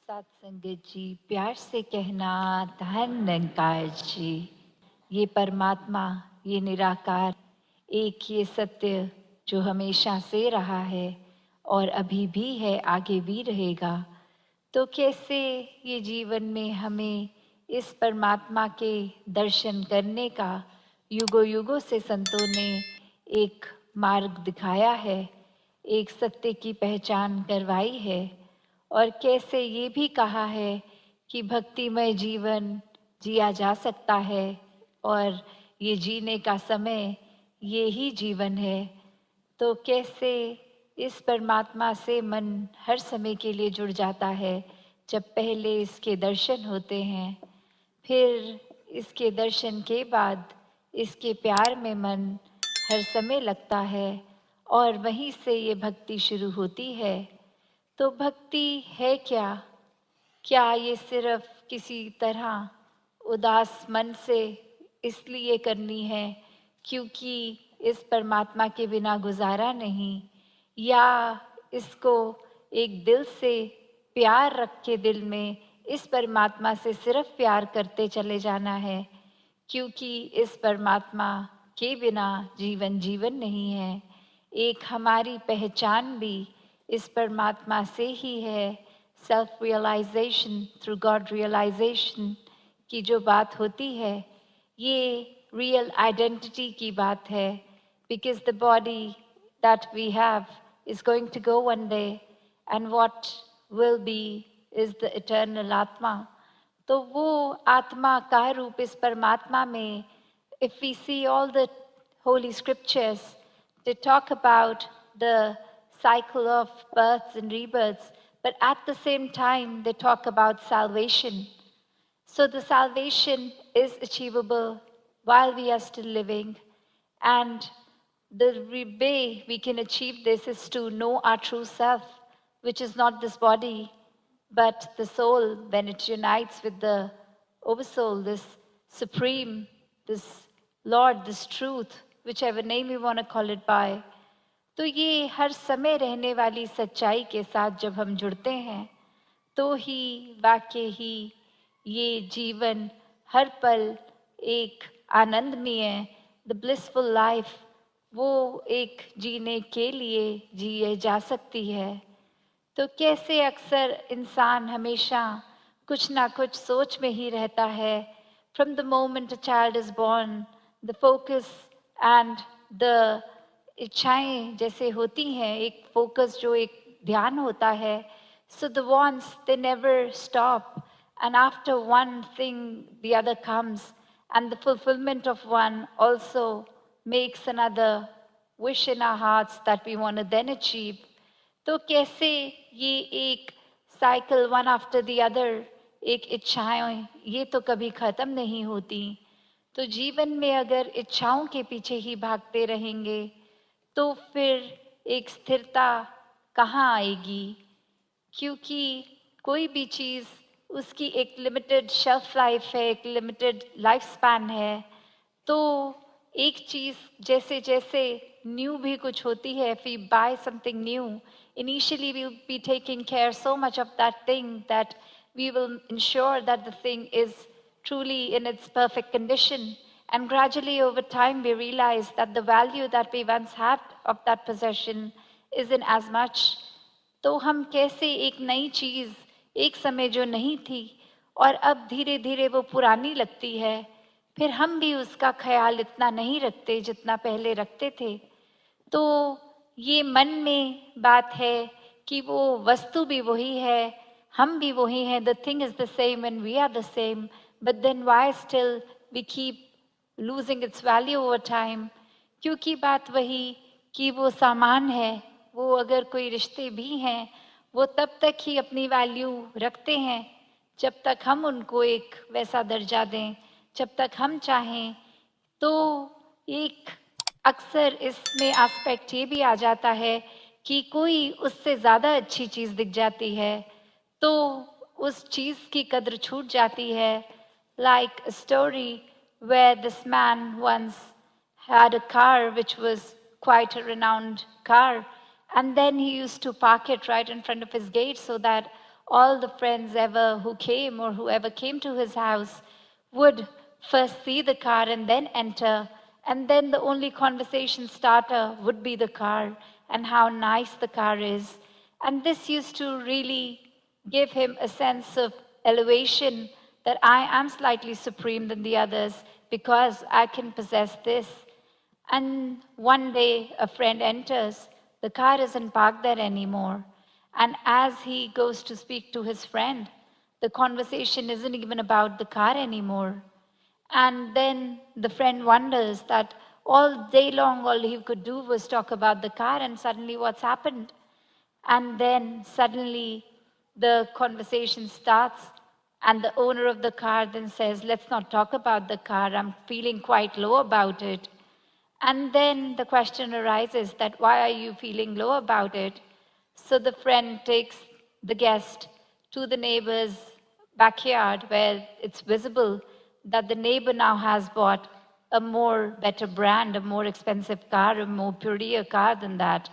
सत्संगत जी, प्यार से कहना धन निरंकार जी। ये परमात्मा, ये निराकार, एक ये सत्य जो हमेशा से रहा है और अभी भी है, आगे भी रहेगा। तो कैसे ये जीवन में हमें इस परमात्मा के दर्शन करने का युगों युगों से संतों ने एक मार्ग दिखाया है, एक सत्य की पहचान करवाई है। और कैसे ये भी कहा है कि भक्तिमय जीवन जिया जा सकता है और ये जीने का समय ये ही जीवन है। तो कैसे इस परमात्मा से मन हर समय के लिए जुड़ जाता है जब पहले इसके दर्शन होते हैं, फिर इसके दर्शन के बाद इसके प्यार में मन हर समय लगता है और वहीं से ये भक्ति शुरू होती है। तो भक्ति है क्या? क्या ये सिर्फ किसी तरह उदास मन से इसलिए करनी है क्योंकि इस परमात्मा के बिना गुजारा नहीं, या इसको एक दिल से प्यार रख के दिल में इस परमात्मा से सिर्फ प्यार करते चले जाना है क्योंकि इस परमात्मा के बिना जीवन जीवन नहीं है। एक हमारी पहचान भी इस परमात्मा से ही है। Self realisation through God realisation की जो बात होती है, ये रियल आइडेंटिटी की बात है। Because the body that we have is going to go one day and what will be is the eternal atma. तो वो आत्मा का रूप इस परमात्मा में, if we see all the holy scriptures, they talk about the cycle of births and rebirths, but at the same time they talk about salvation. So the salvation is achievable while we are still living, and the way we can achieve this is to know our true self, which is not this body, but the soul when it unites with the oversoul, this supreme, this Lord, this truth, whichever name you want to call it by. तो ये हर समय रहने वाली सच्चाई के साथ जब हम जुड़ते हैं तो ही वाकई ही ये जीवन हर पल एक आनंदमय, द ब्लिसफुल लाइफ, वो एक जीने के लिए जिए जा सकती है। तो कैसे अक्सर इंसान हमेशा कुछ ना कुछ सोच में ही रहता है। From the moment a child is born, the focus and the इच्छाएं जैसे होती हैं, एक फोकस जो एक ध्यान होता है, so the wants they never stop, and after one thing the other comes, and the fulfillment of one also makes another wish in our hearts that we want to then achieve. तो कैसे ये एक cycle one after the other, एक इच्छाएं ये तो कभी खत्म नहीं होती। तो जीवन में अगर इच्छाओं के पीछे ही भागते रहेंगे तो फिर एक स्थिरता कहाँ आएगी? क्योंकि कोई भी चीज़ उसकी एक लिमिटेड शेल्फ लाइफ है, एक लिमिटेड लाइफ स्पैन है। तो एक चीज़ जैसे जैसे न्यू भी कुछ होती है, if we buy something new, initially we'll be taking care so much of that thing that we will ensure that the thing is truly in its perfect condition. And gradually over time we realize that the value that we once had of that possession isn't as much. तो हम कैसे एक नई चीज़ एक समय जो नहीं थी और अब धीरे धीरे वो पुरानी लगती है, फिर हम भी उसका ख्याल इतना नहीं रखते जितना पहले रखते थे। तो ये मन में बात है कि वो वस्तु भी वही है, हम भी वही हैं, the thing is the same and we are the same, but then why still we keep losing its value over time? क्योंकि बात वही कि वो सामान है, वो अगर कोई रिश्ते भी हैं वो तब तक ही अपनी वैल्यू रखते हैं जब तक हम उनको एक वैसा दर्जा दें, जब तक हम चाहें। तो एक अक्सर इसमें एस्पेक्ट ये भी आ जाता है कि कोई उससे ज़्यादा अच्छी चीज़ दिख जाती है तो उस चीज़ की कद्र छूट जाती है। Like a story where this man once had a car which was quite a renowned car, and then he used to park it right in front of his gate so that all the friends ever who came or whoever came to his house would first see the car and then enter, and then the only conversation starter would be the car and how nice the car is. And this used to really give him a sense of elevation, that I am slightly supreme than the others because I can possess this. And one day a friend enters, the car isn't parked there anymore. And as he goes to speak to his friend, the conversation isn't even about the car anymore. And then the friend wonders that all day long, all he could do was talk about the car, and suddenly what's happened? And then suddenly the conversation starts, and the owner of the car then says, let's not talk about the car. I'm feeling quite low about it. And then the question arises that why are you feeling low about it? So the friend takes the guest to the neighbor's backyard where it's visible that the neighbor now has bought a more better brand, a more expensive car, a more prettier car than that.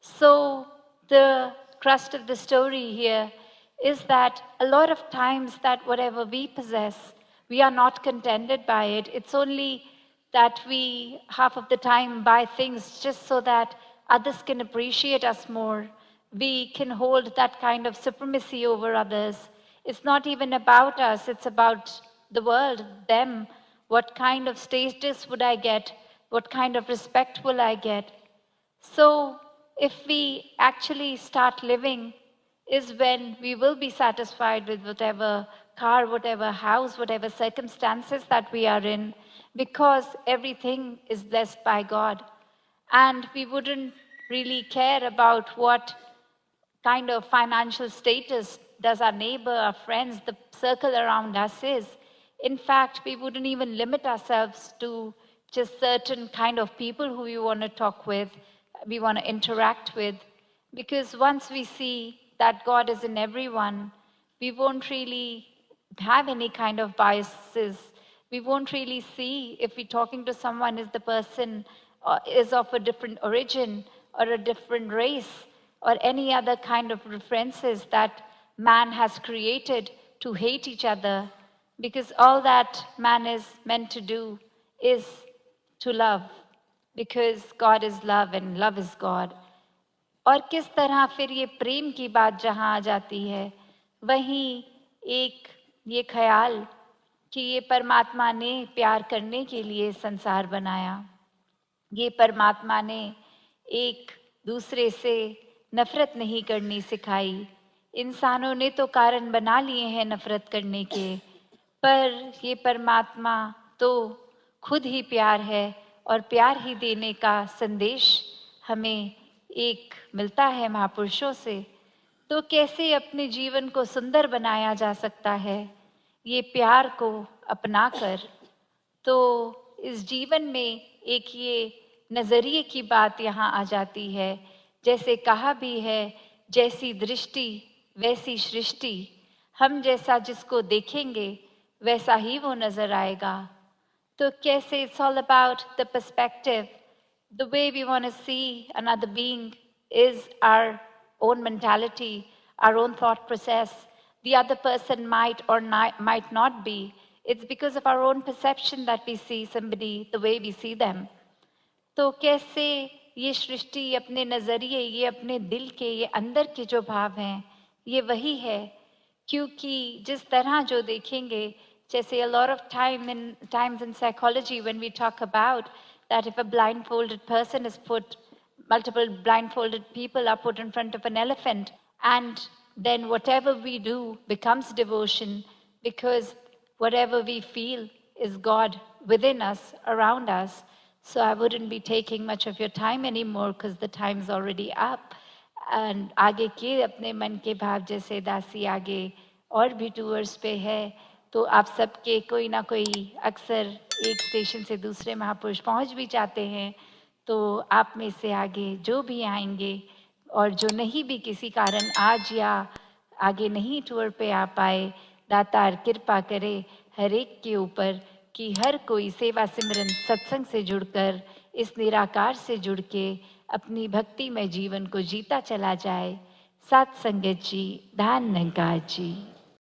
So the crust of the story here is that a lot of times that whatever we possess, we are not contented by it. It's only that we half of the time buy things just so that others can appreciate us more. We can hold that kind of supremacy over others. It's not even about us, it's about the world, them. What kind of status would I get? What kind of respect will I get? So if we actually start living is when we will be satisfied with whatever car, whatever house, whatever circumstances that we are in, because everything is blessed by God. And we wouldn't really care about what kind of financial status does our neighbor, our friends, the circle around us is. In fact, we wouldn't even limit ourselves to just certain kind of people who we want to talk with, we want to interact with. Because once we see that God is in everyone, we won't really have any kind of biases. We won't really see if we're talking to someone, is the person is of a different origin or a different race or any other kind of references that man has created to hate each other, because all that man is meant to do is to love, because God is love and love is God. और किस तरह फिर ये प्रेम की बात जहाँ आ जाती है, वहीं एक ये ख्याल कि ये परमात्मा ने प्यार करने के लिए संसार बनाया, ये परमात्मा ने एक दूसरे से नफरत नहीं करनी सिखाई। इंसानों ने तो कारण बना लिए हैं नफरत करने के, पर ये परमात्मा तो खुद ही प्यार है और प्यार ही देने का संदेश हमें एक मिलता है महापुरुषों से। तो कैसे अपने जीवन को सुंदर बनाया जा सकता है ये प्यार को अपनाकर। तो इस जीवन में एक ये नजरिए की बात यहाँ आ जाती है, जैसे कहा भी है, जैसी दृष्टि वैसी सृष्टि, हम जैसा जिसको देखेंगे वैसा ही वो नजर आएगा। तो कैसे it's all about the perspective, the way we want to see another being is our own mentality, our own thought process. The other person might or might not be. It's because of our own perception that we see somebody the way we see them. तो कैसे ये सृष्टि अपने नजरिए, ये अपने दिल के, ये अंदर के जो भाव हैं, ये वही है। क्योंकि जिस तरह जो देखेंगे, जैसे a lot of times in psychology when we talk about that if a blindfolded person is put, multiple blindfolded people are put in front of an elephant, and then whatever we do becomes devotion, because whatever we feel is God within us, around us. So I wouldn't be taking much of your time anymore because the time's already up. And आगे के अपने मन के भाव जैसे दासी आगे और भी टूर्स पे है, तो आप सबके कोई ना कोई अक्सर एक स्टेशन से दूसरे महापुरुष पहुंच भी जाते हैं। तो आप में से आगे जो भी आएंगे और जो नहीं भी किसी कारण आज या आगे नहीं टूर पे आ पाए, दातार कृपा करे हर एक के ऊपर कि हर कोई सेवा सिमरन सत्संग से जुड़कर इस निराकार से जुड़ के अपनी भक्ति में जीवन को जीता चला जाए। सत्संगत जी, धन निरंकार जी।